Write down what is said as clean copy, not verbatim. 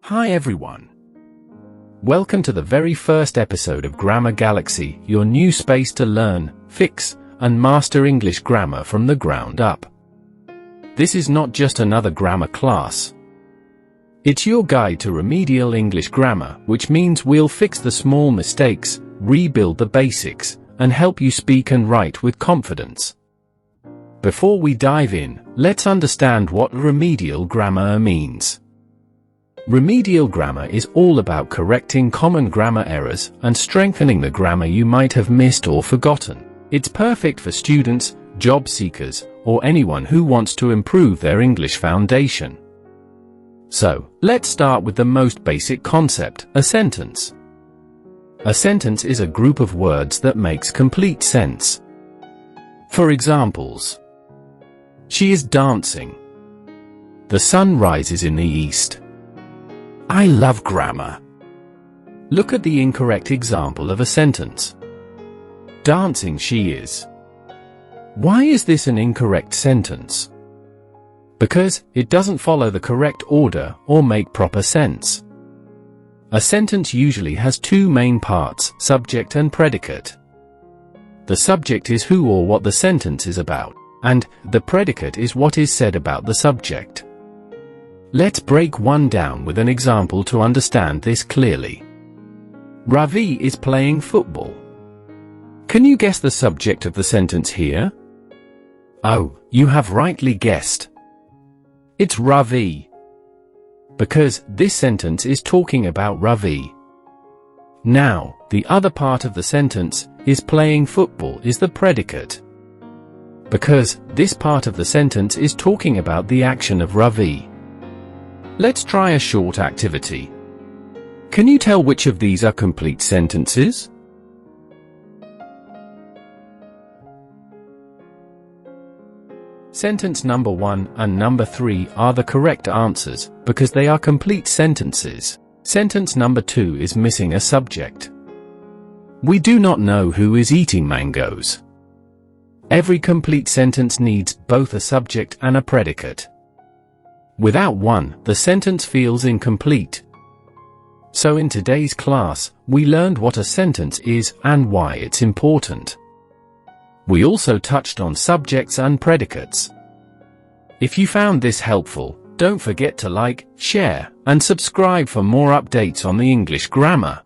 Hi everyone. Welcome to the very first episode of Grammar Galaxy, your new space to learn, fix, and master English grammar from the ground up. This is not just another grammar class. It's your guide to remedial English grammar, which means we'll fix the small mistakes, rebuild the basics, and help you speak and write with confidence. Before we dive in, let's understand what remedial grammar means. Remedial grammar is all about correcting common grammar errors and strengthening the grammar you might have missed or forgotten. It's perfect for students, job seekers, or anyone who wants to improve their English foundation. So, let's start with the most basic concept, a sentence. A sentence is a group of words that makes complete sense. For examples, she is dancing. The sun rises in the east. I love grammar. Look at the incorrect example of a sentence. Dancing she is. Why is this an incorrect sentence? Because it doesn't follow the correct order or make proper sense. A sentence usually has two main parts, subject and predicate. The subject is who or what the sentence is about, and the predicate is what is said about the subject. Let's break one down with an example to understand this clearly. Ravi is playing football. Can you guess the subject of the sentence here? Oh, you have rightly guessed. It's Ravi. Because this sentence is talking about Ravi. Now, the other part of the sentence, is playing football, is the predicate. Because this part of the sentence is talking about the action of Ravi. Let's try a short activity. Can you tell which of these are complete sentences? Sentence number 1 and number 3 are the correct answers, because they are complete sentences. Sentence number 2 is missing a subject. We do not know who is eating mangoes. Every complete sentence needs both a subject and a predicate. Without one, the sentence feels incomplete. So in today's class, we learned what a sentence is and why it's important. We also touched on subjects and predicates. If you found this helpful, don't forget to like, share, and subscribe for more updates on the English grammar.